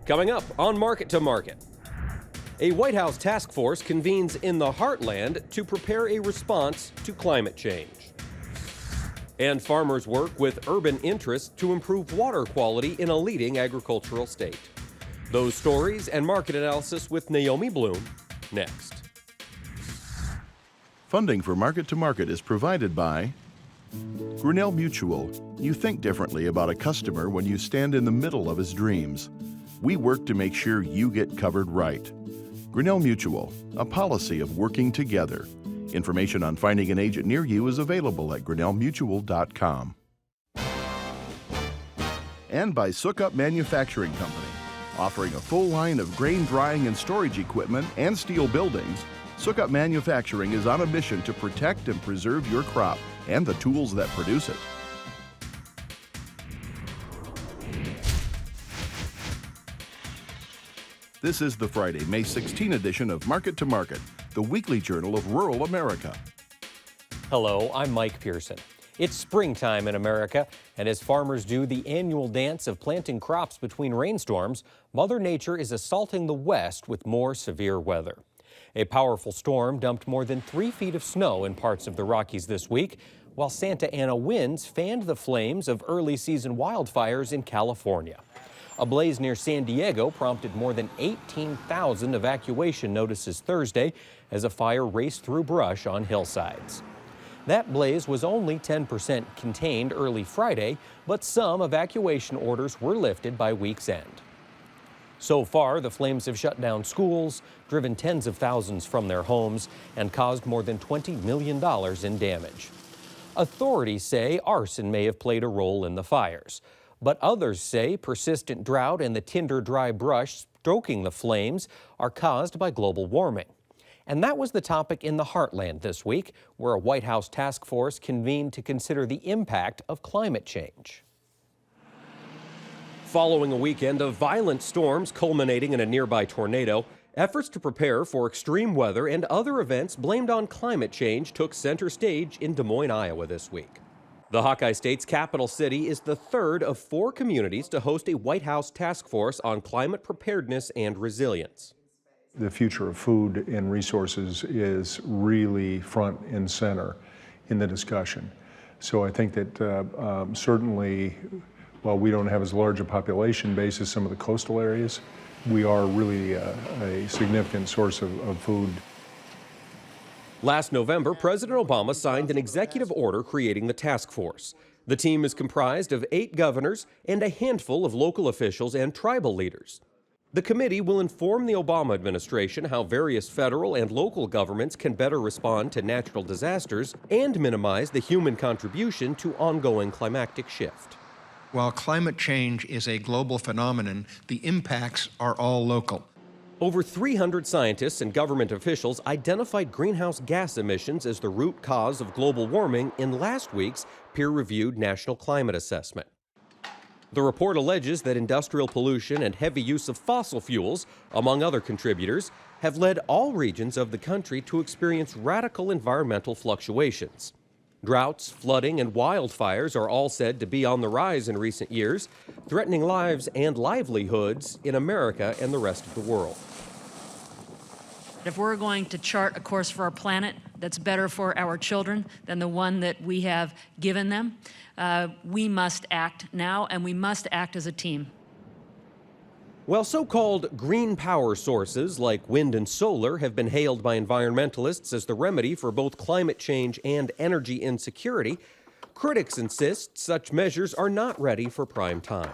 Coming up on Market to Market, a White House task force convenes in the Heartland to prepare a response to climate change. And farmers work with urban interests to improve water quality in a leading agricultural state. Those stories and market analysis with Naomi Blohm next. Funding for Market to Market is provided by Grinnell Mutual. You think differently about a customer when you stand in the middle of his dreams. We work to make sure you get covered right. Grinnell Mutual, a policy of working together. Information on finding an agent near you is available at grinnellmutual.com. And by Sukup Manufacturing Company, offering a full line of grain drying and storage equipment and steel buildings. Sukup Manufacturing is on a mission to protect and preserve your crop and the tools that produce it. This is the Friday, May 16 edition of Market to Market, the weekly journal of rural America. Hello, I'm Mike Pearson. It's springtime in America, and as farmers do the annual dance of planting crops between rainstorms, Mother Nature is assaulting the West with more severe weather. A powerful storm dumped more than 3 feet of snow in parts of the Rockies this week, while Santa Ana winds fanned the flames of early season wildfires in California. A blaze near San Diego prompted more than 18,000 evacuation notices Thursday as a fire raced through brush on hillsides. That blaze was only 10% contained early Friday, but some evacuation orders were lifted by week's end. So far, the flames have shut down schools, driven tens of thousands from their homes, and caused more than $20 million in damage. Authorities say arson may have played a role in the fires, but others say persistent drought and the tinder dry brush stoking the flames are caused by global warming. And that was the topic in the Heartland this week, where a White House task force convened to consider the impact of climate change. Following a weekend of violent storms culminating in a nearby tornado, efforts to prepare for extreme weather and other events blamed on climate change took center stage in Des Moines, Iowa this week. The Hawkeye State's capital city is the third of 4 communities to host a White House task force on climate preparedness and resilience. The future of food and resources is really front and center in the discussion. So I think that certainly, while we don't have as large a population base as some of the coastal areas, we are really a significant source of food. Last November, President Obama signed an executive order creating the task force. The team is comprised of 8 governors and a handful of local officials and tribal leaders. The committee will inform the Obama administration how various federal and local governments can better respond to natural disasters and minimize the human contribution to ongoing climatic shift. While climate change is a global phenomenon, the impacts are all local. Over 300 scientists and government officials identified greenhouse gas emissions as the root cause of global warming in last week's peer-reviewed National Climate Assessment. The report alleges that industrial pollution and heavy use of fossil fuels, among other contributors, have led all regions of the country to experience radical environmental fluctuations. Droughts, flooding, and wildfires are all said to be on the rise in recent years, threatening lives and livelihoods in America and the rest of the world. If we're going to chart a course for our planet that's better for our children than the one that we have given them, we must act now, and we must act as a team. While so-called green power sources like wind and solar have been hailed by environmentalists as the remedy for both climate change and energy insecurity, critics insist such measures are not ready for prime time.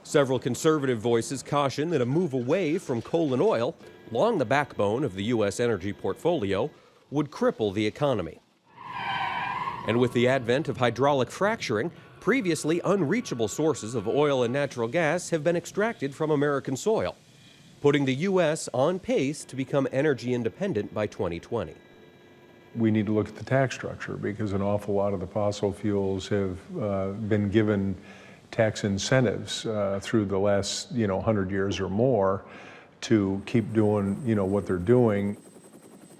Several conservative voices caution that a move away from coal and oil, along the backbone of the U.S. energy portfolio, would cripple the economy. And with the advent of hydraulic fracturing, previously unreachable sources of oil and natural gas have been extracted from American soil, putting the U.S. on pace to become energy independent by 2020. We need to look at the tax structure because an awful lot of the fossil fuels have been given tax incentives through the last 100 years or more to keep doing what they're doing.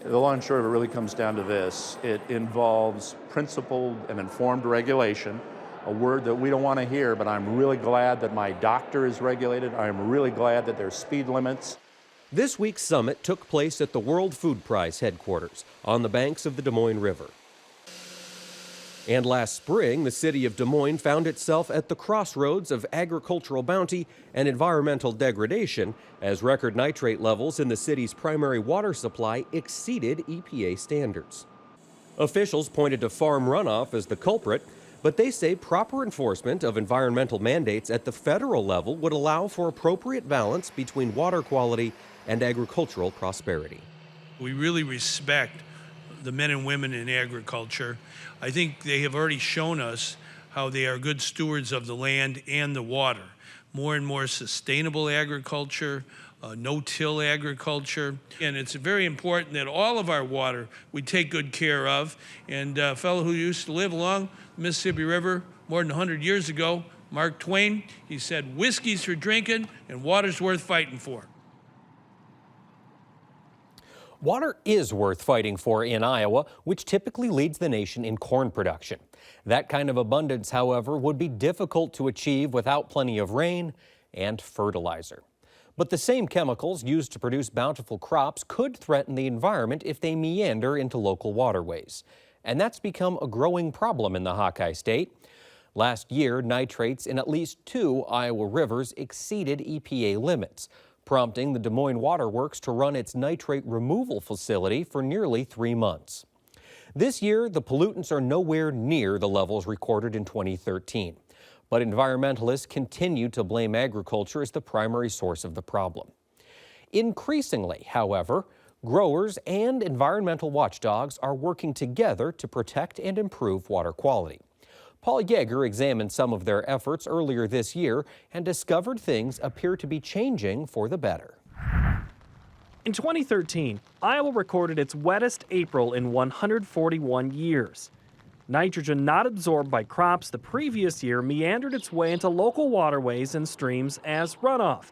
The long and short of it really comes down to this. It involves principled and informed regulation a word that we don't want to hear, but I'm really glad that my doctor is regulated. I'm really glad that there's speed limits. This week's summit took place at the World Food Prize headquarters on the banks of the Des Moines River. And last spring, the city of Des Moines found itself at the crossroads of agricultural bounty and environmental degradation as record nitrate levels in the city's primary water supply exceeded EPA standards. Officials pointed to farm runoff as the culprit, but they say proper enforcement of environmental mandates at the federal level would allow for appropriate balance between water quality and agricultural prosperity. We really respect the men and women in agriculture. I think they have already shown us how they are good stewards of the land and the water. More and more sustainable agriculture, no-till agriculture. And it's very important that all of our water we take good care of. And a fellow who used to live along the Mississippi River more than 100 years ago, Mark Twain, he said, "Whiskey's for drinking and water's worth fighting for." Water is worth fighting for in Iowa, which typically leads the nation in corn production. That kind of abundance, however, would be difficult to achieve without plenty of rain and fertilizer. But the same chemicals used to produce bountiful crops could threaten the environment if they meander into local waterways. And that's become a growing problem in the Hawkeye State. Last year, nitrates in at least 2 Iowa rivers exceeded EPA limits, prompting the Des Moines Water Works to run its nitrate removal facility for nearly 3 months. This year, the pollutants are nowhere near the levels recorded in 2013. But environmentalists continue to blame agriculture as the primary source of the problem. Increasingly, however, growers and environmental watchdogs are working together to protect and improve water quality. Paul Yeager examined some of their efforts earlier this year and discovered things appear to be changing for the better. In 2013, Iowa recorded its wettest April in 141 years. Nitrogen not absorbed by crops the previous year meandered its way into local waterways and streams as runoff.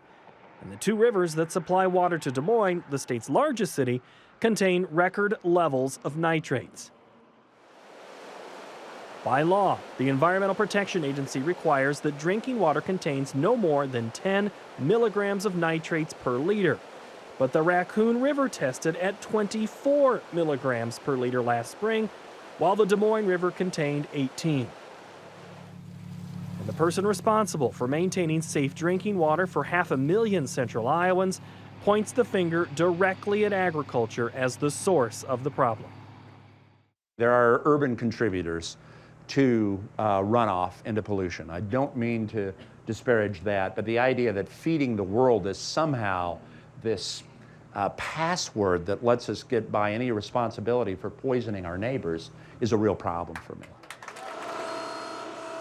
And the 2 rivers that supply water to Des Moines, the state's largest city, contain record levels of nitrates. By law, the Environmental Protection Agency requires that drinking water contains no more than 10 milligrams of nitrates per liter. But the Raccoon River tested at 24 milligrams per liter last spring, while the Des Moines River contained 18. And the person responsible for maintaining safe drinking water for 500,000 Central Iowans points the finger directly at agriculture as the source of the problem. There are urban contributors to runoff and to pollution. I don't mean to disparage that, but the idea that feeding the world is somehow this password that lets us get by any responsibility for poisoning our neighbors is a real problem for me.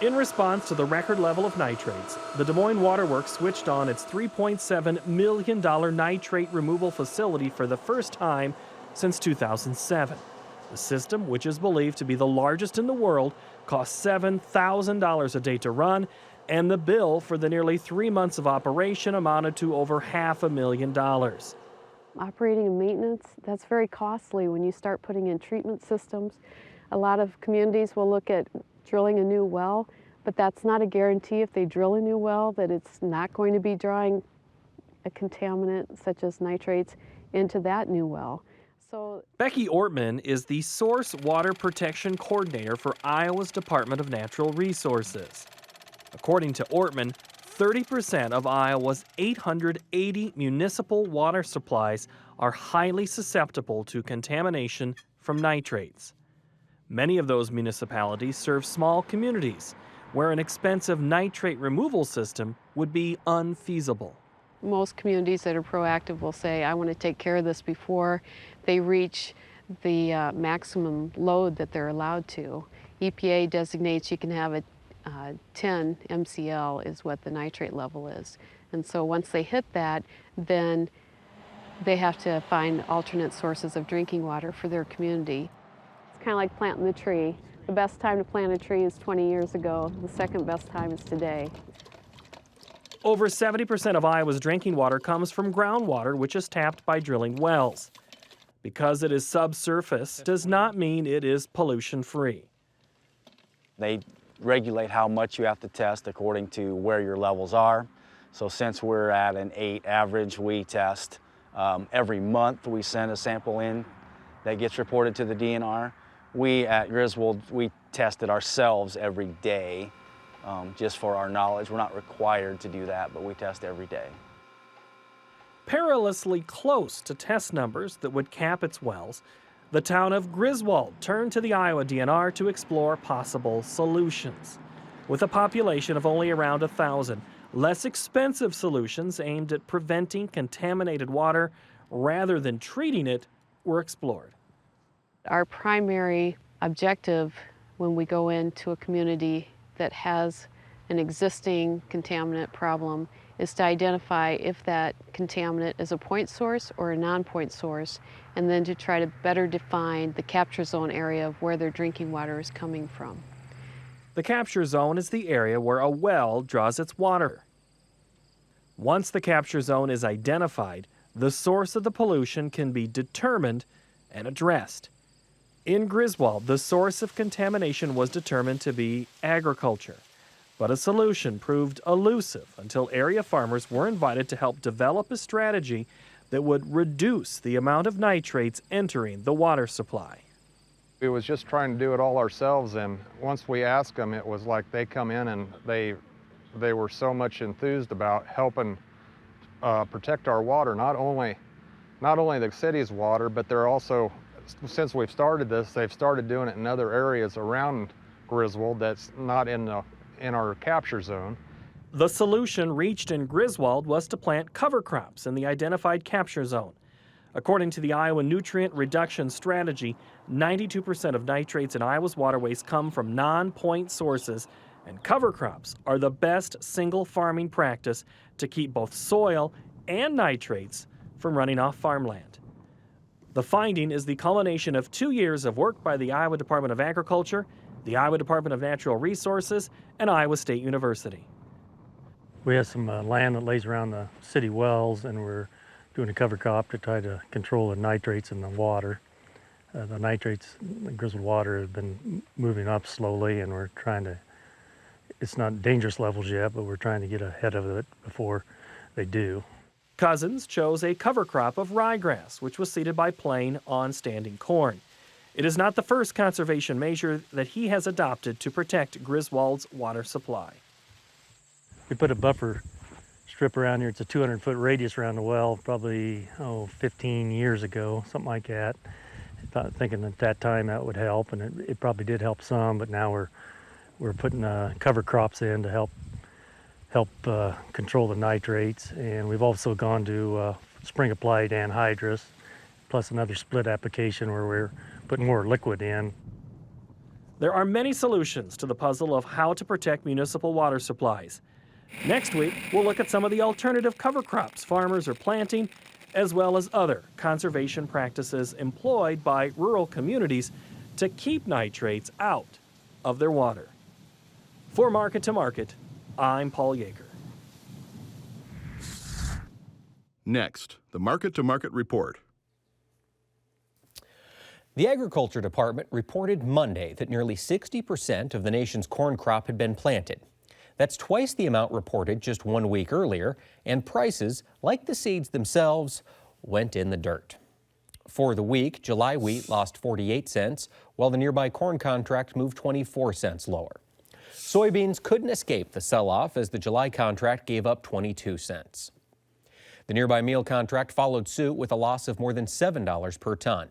In response to the record level of nitrates, the Des Moines Water Works switched on its $3.7 million nitrate removal facility for the first time since 2007. The system, which is believed to be the largest in the world, cost $7,000 a day to run, and the bill for the nearly 3 months of operation amounted to over $500,000. Operating and maintenance, that's very costly when you start putting in treatment systems. A lot of communities will look at drilling a new well, but that's not a guarantee if they drill a new well that it's not going to be drawing a contaminant such as nitrates into that new well. So Becky Ortman is the Source Water Protection Coordinator for Iowa's Department of Natural Resources. According to Ortman, 30% of Iowa's 880 municipal water supplies are highly susceptible to contamination from nitrates. Many of those municipalities serve small communities where an expensive nitrate removal system would be unfeasible. most communities that are proactive will say, I want to take care of this before they reach the maximum load that they're allowed to. EPA designates you can have a 10 MCL is what the nitrate level is. And so once they hit that, then they have to find alternate sources of drinking water for their community. It's kind of like planting the tree. The best time to plant a tree is 20 years ago. The second best time is today. Over 70% of Iowa's drinking water comes from groundwater, which is tapped by drilling wells. Because it is subsurface does not mean it is pollution-free. They regulate how much you have to test according to where your levels are. So since we're at an 8 average, we test every month. We send a sample in that gets reported to the DNR. We at Griswold, we test it ourselves every day, just for our knowledge. We're not required to do that, but we test every day. Perilously close to test numbers that would cap its wells, the town of Griswold turned to the Iowa DNR to explore possible solutions. With a population of only around 1,000, less expensive solutions aimed at preventing contaminated water rather than treating it were explored. Our primary objective when we go into a community that has an existing contaminant problem is to identify if that contaminant is a point source or a non-point source, and then to try to better define the capture zone area of where their drinking water is coming from. The capture zone is the area where a well draws its water. Once the capture zone is identified, the source of the pollution can be determined and addressed. In Griswold, the source of contamination was determined to be agriculture, but a solution proved elusive until area farmers were invited to help develop a strategy that would reduce the amount of nitrates entering the water supply. We was just trying to do it all ourselves, and once we asked them, it was like they come in and they were so much enthused about helping protect our water, not only the city's water, but they're also, since we've started this, they've started doing it in other areas around Griswold that's not in our capture zone. The solution reached in Griswold was to plant cover crops in the identified capture zone. According to the Iowa Nutrient Reduction Strategy, 92% of nitrates in Iowa's waterways come from non-point sources, and cover crops are the best single farming practice to keep both soil and nitrates from running off farmland. The finding is the culmination of 2 years of work by the Iowa Department of Agriculture, the Iowa Department of Natural Resources, and Iowa State University. We have some land that lays around the city wells, and we're doing a cover crop to try to control the nitrates in the water. The nitrates in the Griswold water have been moving up slowly, and we're trying to, it's not dangerous levels yet, but we're trying to get ahead of it before they do. Cousins chose a cover crop of ryegrass, which was seeded by plain on standing corn. It is not the first conservation measure that he has adopted to protect Griswold's water supply. We put a buffer strip around here. It's a 200-foot radius around the well, probably 15 years ago, something like that. Thinking at that time that would help, and it probably did help some. But now we're putting cover crops in to help control the nitrates, and we've also gone to spring applied anhydrous, plus another split application where we're putting more liquid in. There are many solutions to the puzzle of how to protect municipal water supplies. Next week, we'll look at some of the alternative cover crops farmers are planting, as well as other conservation practices employed by rural communities to keep nitrates out of their water. For Market to Market, I'm Paul Yeager. Next, the Market to Market report. The Agriculture Department reported Monday that nearly 60% of the nation's corn crop had been planted. That's twice the amount reported just 1 week earlier, and prices, like the seeds themselves, went in the dirt. For the week, July wheat lost 48 cents, while the nearby corn contract moved 24 cents lower. Soybeans couldn't escape the sell-off as the July contract gave up 22 cents. The nearby meal contract followed suit with a loss of more than $7 per ton.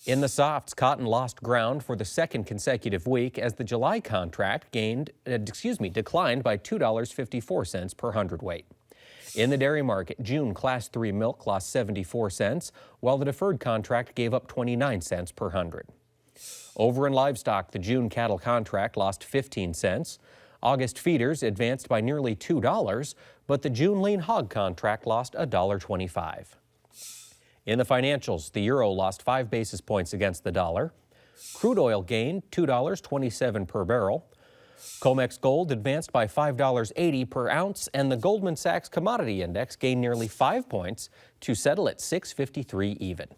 In the softs, cotton lost ground for the second consecutive week as the July contract declined by $2.54 per hundredweight. In the dairy market, June Class 3 milk lost 74 cents, while the deferred contract gave up 29 cents per hundred. Over in livestock, the June cattle contract lost 15 cents. August feeders advanced by nearly $2, but the June lean hog contract lost $1.25. In the financials, the euro lost 5 basis points against the dollar. Crude oil gained $2.27 per barrel. COMEX gold advanced by $5.80 per ounce, and the Goldman Sachs Commodity Index gained nearly 5 points to settle at 653 even.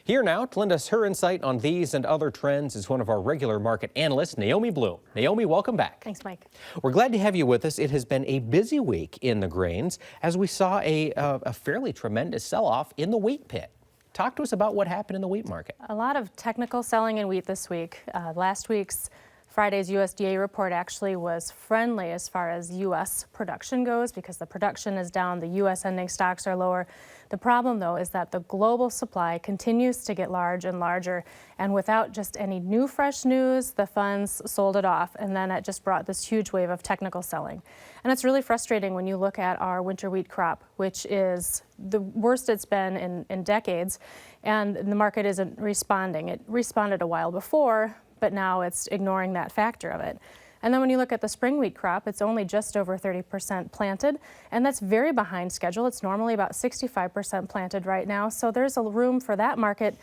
Here now to lend us her insight on these and other trends is one of our regular market analysts, Naomi Blohm. Naomi, welcome back. Thanks, Mike. We're glad to have you with us. It has been a busy week in the grains as we saw a fairly tremendous sell-off in the wheat pit. Talk to us about what happened in the wheat market. A lot of technical selling in wheat this week. Last week's Friday's USDA report actually was friendly as far as U.S. production goes because the production is down, the U.S. ending stocks are lower. The problem, though, is that the global supply continues to get large and larger, and without just any new fresh news, the funds sold it off, and then it just brought this huge wave of technical selling. And it's really frustrating when you look at our winter wheat crop, which is the worst it's been in decades, and the market isn't responding. It responded a while before, but now it's ignoring that factor of it. And then when you look at the spring wheat crop, it's only just over 30% planted, and that's very behind schedule. It's normally about 65% planted right now, so there's a room for that market,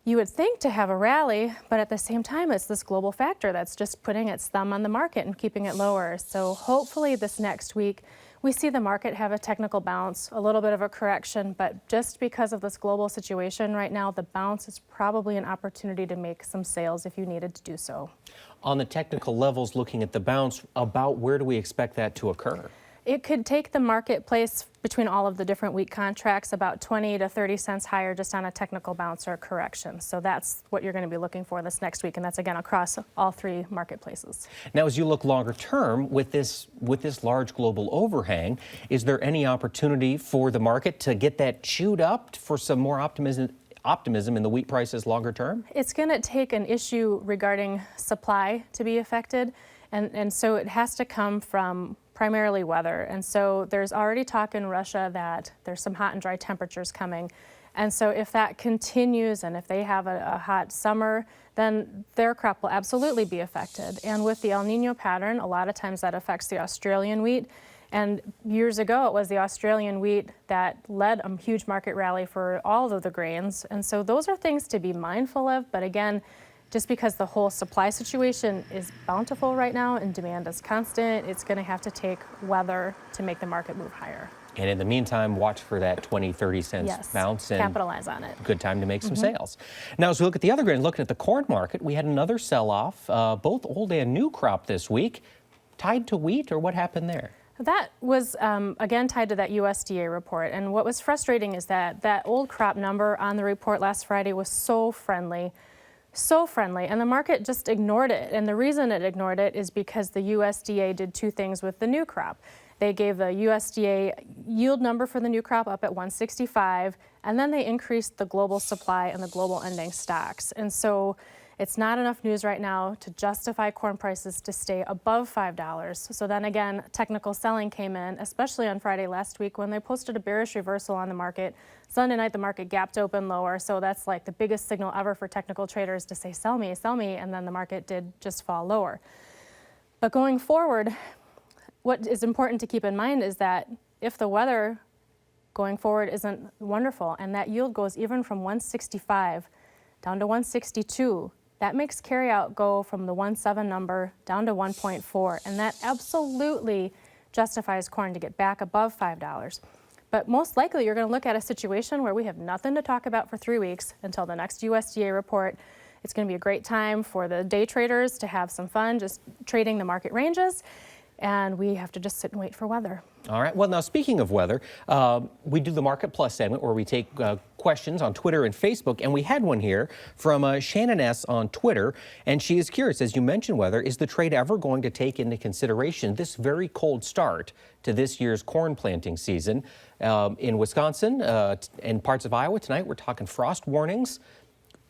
you would think, to have a rally, but at the same time, it's this global factor that's just putting its thumb on the market and keeping it lower. So hopefully this next week, we see the market have a technical bounce, a little bit of a correction, but just because of this global situation right now, the bounce is probably an opportunity to make some sales if you needed to do so. On the technical levels, looking at the bounce, about where do we expect that to occur? It could take the marketplace between all of the different wheat contracts about 20 to 30 cents higher just on a technical bounce or correction. So that's what you're going to be looking for this next week, and that's again across all three marketplaces. Now, as you look longer term with this large global overhang, is there any opportunity for the market to get that chewed up for some more optimism in the wheat prices longer term? It's going to take an issue regarding supply to be affected, and so it has to come from primarily weather. And so there's already talk in Russia that there's some hot and dry temperatures coming. And so if that continues and if they have a hot summer, then their crop will absolutely be affected. And with the El Nino pattern, a lot of times that affects the Australian wheat. And years ago, it was the Australian wheat that led a huge market rally for all of the grains. And so those are things to be mindful of. But again, just because the whole supply situation is bountiful right now and demand is constant, it's going to have to take weather to make the market move higher. And in the meantime, watch for that 20, 30 cents bounce. And capitalize on it. Good time to make some sales. Now, as we look at the other grain, looking at the corn market, we had another sell-off, both old and new crop this week. Tied to wheat, or what happened there? That was, again, tied to that USDA report. And what was frustrating is that that old crop number on the report last Friday was so friendly, and the market just ignored it. And the reason it ignored it is because the USDA did two things with the new crop. They gave the USDA yield number for the new crop up at 165, and then they increased the global supply and the global ending stocks. And so it's not enough news right now to justify corn prices to stay above $5. So then again, technical selling came in, especially on Friday last week when they posted a bearish reversal on the market. Sunday night, the market gapped open lower. So that's like the biggest signal ever for technical traders to say, sell me, and then the market did just fall lower. But going forward, what is important to keep in mind is that if the weather going forward isn't wonderful and that yield goes even from 165 down to 162, that makes carryout go from the 1.7 number down to 1.4, and that absolutely justifies corn to get back above $5. But most likely you're going to look at a situation where we have nothing to talk about for 3 weeks until the next USDA report. It's going to be a great time for the day traders to have some fun just trading the market ranges, and we have to just sit and wait for weather. All right. Well, now, speaking of weather, we do the Market Plus segment where we take questions on Twitter and Facebook, and we had one here from Shannon S. on Twitter, and she is curious, as you mentioned weather, is the trade ever going to take into consideration this very cold start to this year's corn planting season? In Wisconsin and parts of Iowa tonight, we're talking frost warnings.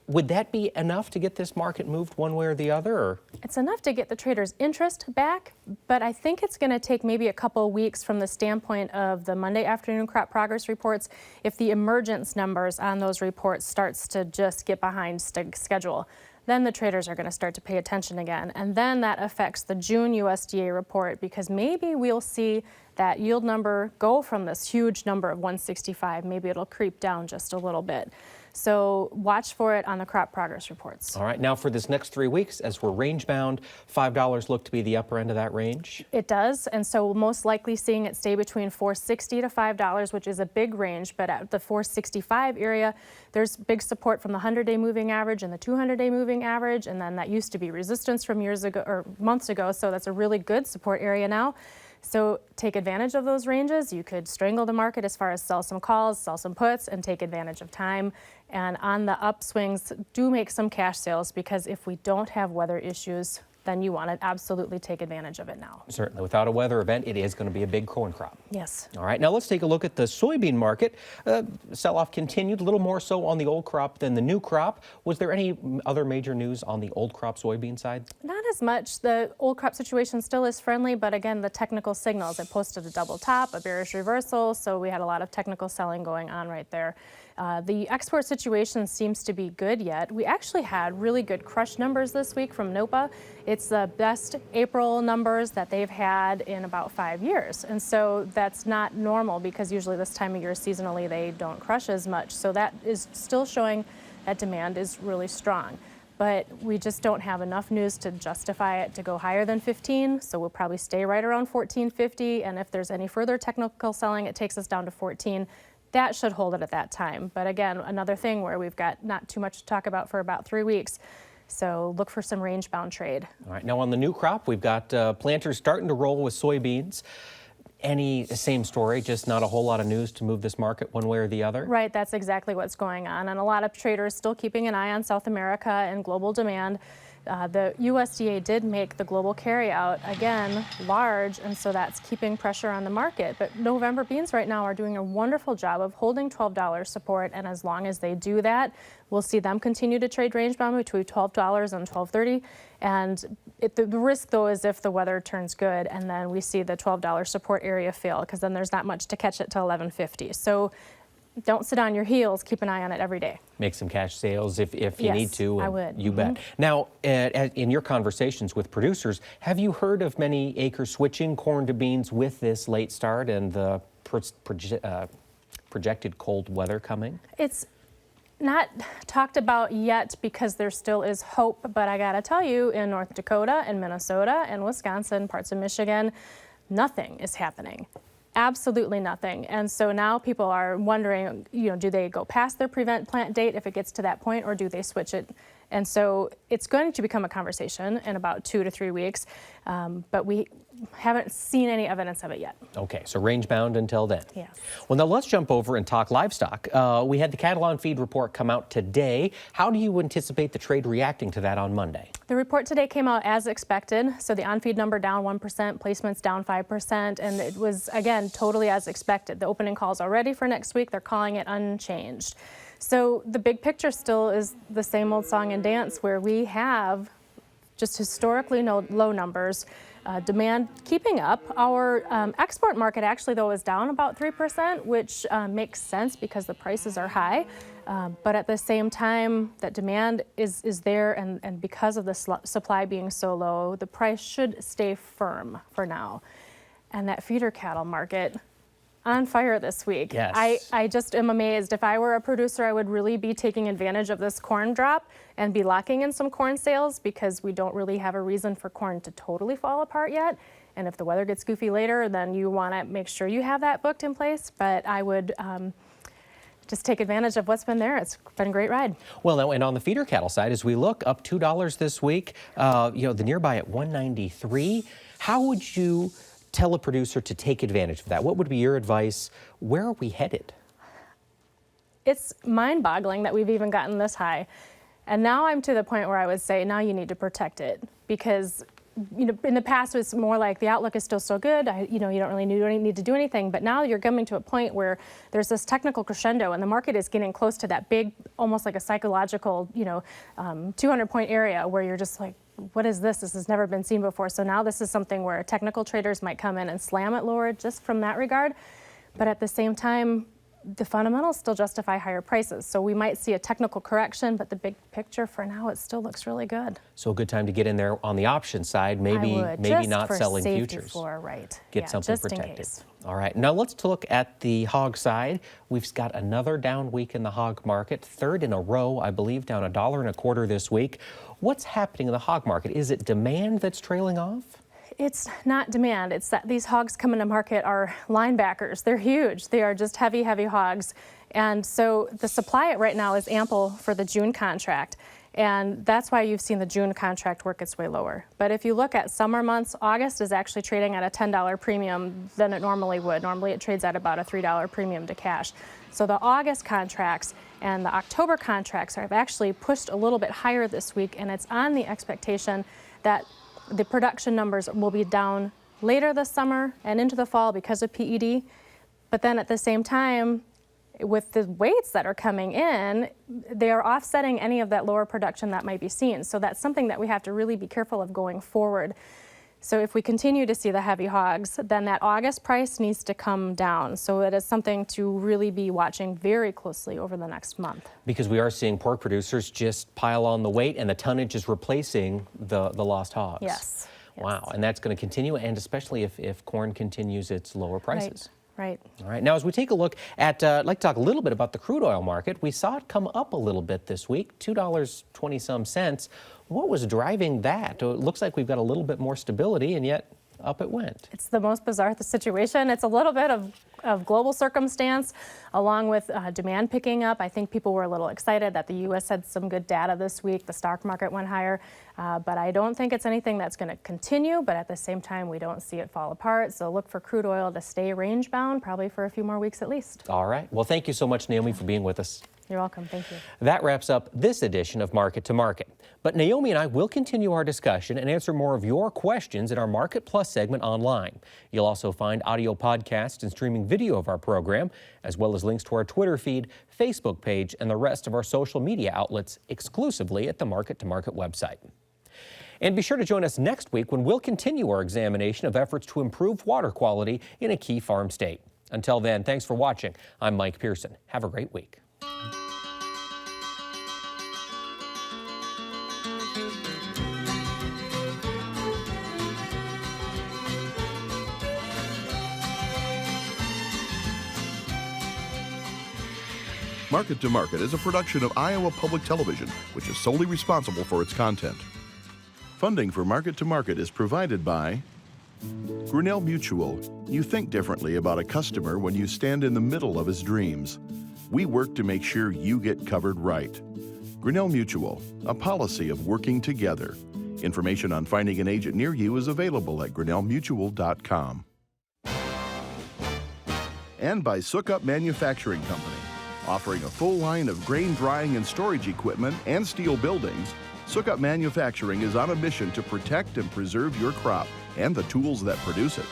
Would that be enough to get this market moved one way or the other? Or? It's enough to get the traders' interest back, but I think it's going to take maybe a couple weeks from the standpoint of the Monday afternoon crop progress reports if the emergence numbers on those reports starts to just get behind schedule. Then the traders are going to start to pay attention again. And then that affects the June USDA report because maybe we'll see that yield number go from this huge number of 165. Maybe it'll creep down just a little bit. So watch for it on the crop progress reports. All right, now for this next 3 weeks, as we're range bound, $5 look to be the upper end of that range? It does, and so we'll most likely seeing it stay between $4.60 to $5, which is a big range, but at the $4.65 area, there's big support from the 100-day moving average and the 200-day moving average, and then that used to be resistance from years ago or months ago, so that's a really good support area now. So take advantage of those ranges. You could strangle the market as far as sell some calls, sell some puts, and take advantage of time. And on the upswings, do make some cash sales, because if we don't have weather issues, then you want to absolutely take advantage of it now. Certainly. Without a weather event, it is going to be a big corn crop. Yes. All right, now let's take a look at the soybean market. Sell-off continued, a little more so on the old crop than the new crop. Was there any other major news on the old crop soybean side? Not as much. The old crop situation still is friendly, but again, the technical signals, it posted a double top, a bearish reversal, so we had a lot of technical selling going on right there. The export situation seems to be good yet. We actually had really good crush numbers this week from NOPA. It's the best April numbers that they've had in about 5 years. And so that's not normal, because usually this time of year seasonally they don't crush as much. So that is still showing that demand is really strong. But we just don't have enough news to justify it to go higher than 15. So we'll probably stay right around 14.50. And if there's any further technical selling, it takes us down to 14. That should hold it at that time. But again, another thing where we've got not too much to talk about for about 3 weeks. So look for some range-bound trade. All right, now on the new crop, we've got planters starting to roll with soybeans. Same story, just not a whole lot of news to move this market one way or the other? Right, that's exactly what's going on. And a lot of traders still keeping an eye on South America and global demand. The USDA did make the global carryout, again, large, and so that's keeping pressure on the market. But November beans right now are doing a wonderful job of holding $12 support, and as long as they do that, we'll see them continue to trade range-bound between $12 and $12.30. And the risk, though, is if the weather turns good and then we see the $12 support area fail, because then there's not much to catch it to $11.50. So don't sit on your heels. Keep an eye on it every day. Make some cash sales if you need to. I would. You bet. Now, in your conversations with producers, have you heard of many acres switching corn to beans with this late start and the projected cold weather coming? It's not talked about yet because there still is hope, but I gotta tell you, in North Dakota and Minnesota and Wisconsin, parts of Michigan, nothing is happening. Absolutely nothing. And so now people are wondering, do they go past their prevent plant date if it gets to that point, or do they switch it? And so it's going to become a conversation in about 2 to 3 weeks, but we haven't seen any evidence of it yet. Okay, so range bound until then. Yes. Well, now let's jump over and talk livestock. We had the cattle on feed report come out today. How do you anticipate the trade reacting to that on Monday? The report today came out as expected. So the on-feed number down 1%, placements down 5%, and it was, again, totally as expected. The opening calls already for next week, they're calling it unchanged. So the big picture still is the same old song and dance, where we have just historically low numbers. Demand keeping up. Our export market actually, though, is down about 3%, which makes sense because the prices are high. But at the same time, that demand is there, and because of the supply being so low, the price should stay firm for now. And that feeder cattle market, on fire this week. Yes. I just am amazed. If I were a producer, I would really be taking advantage of this corn drop and be locking in some corn sales, because we don't really have a reason for corn to totally fall apart yet. And if the weather gets goofy later, then you want to make sure you have that booked in place. But I would just take advantage of what's been there. It's been a great ride. Well, now, and on the feeder cattle side, as we look, up $2 this week, the nearby at $193. How would you tell a producer to take advantage of that? What would be your advice? Where are we headed? It's mind-boggling that we've even gotten this high. And now I'm to the point where I would say, now you need to protect it, because in the past it was more like the outlook is still so good, you don't really need to do anything. But now you're coming to a point where there's this technical crescendo, and the market is getting close to that big, almost like a psychological, 200-point area where you're just like, what is this? This has never been seen before. So now this is something where technical traders might come in and slam it lower just from that regard. But at the same time, the fundamentals still justify higher prices. So we might see a technical correction, but the big picture for now, it still looks really good. So a good time to get in there on the option side, maybe not selling futures. Floor, right. Get something just protected. In case. All right, now let's look at the hog side. We've got another down week in the hog market, third in a row, I believe, down $1.25 this week. What's happening in the hog market? Is it demand that's trailing off? It's not demand. It's that these hogs coming to market are linebackers. They're huge. They are just heavy, heavy hogs. And so the supply right now is ample for the June contract. And that's why you've seen the June contract work its way lower. But if you look at summer months, August is actually trading at a $10 premium than it normally would. Normally it trades at about a $3 premium to cash. So the August contracts and the October contracts have actually pushed a little bit higher this week, and it's on the expectation that the production numbers will be down later this summer and into the fall because of PED. But then at the same time, with the weights that are coming in, they are offsetting any of that lower production that might be seen. So that's something that we have to really be careful of going forward. So if we continue to see the heavy hogs, then that August price needs to come down. So it is something to really be watching very closely over the next month. Because we are seeing pork producers just pile on the weight, and the tonnage is replacing the lost hogs. Yes. Wow, and that's going to continue, and especially if corn continues its lower prices. Right. All right. Now, as we take a look at, I'd like to talk a little bit about the crude oil market. We saw it come up a little bit this week, $2.20 some cents. What was driving that? It looks like we've got a little bit more stability, and yet up it went. It's the most bizarre situation. It's a little bit of global circumstance along with demand picking up. I think people were a little excited that the U.S. had some good data this week. The stock market went higher, but I don't think it's anything that's going to continue, but at the same time, we don't see it fall apart. So look for crude oil to stay range bound, probably for a few more weeks at least. All right. Well, thank you so much, Naomi, for being with us. You're welcome. Thank you. That wraps up this edition of Market to Market. But Naomi and I will continue our discussion and answer more of your questions in our Market Plus segment online. You'll also find audio podcasts and streaming video of our program, as well as links to our Twitter feed, Facebook page, and the rest of our social media outlets exclusively at the Market to Market website. And be sure to join us next week when we'll continue our examination of efforts to improve water quality in a key farm state. Until then, thanks for watching. I'm Mike Pearson. Have a great week. Market to Market is a production of Iowa Public Television, which is solely responsible for its content. Funding for Market to Market is provided by Grinnell Mutual. You think differently about a customer when you stand in the middle of his dreams. We work to make sure you get covered right. Grinnell Mutual, a policy of working together. Information on finding an agent near you is available at grinnellmutual.com. And by Sukup Manufacturing Company. Offering a full line of grain drying and storage equipment and steel buildings, Sukup Manufacturing is on a mission to protect and preserve your crop and the tools that produce it.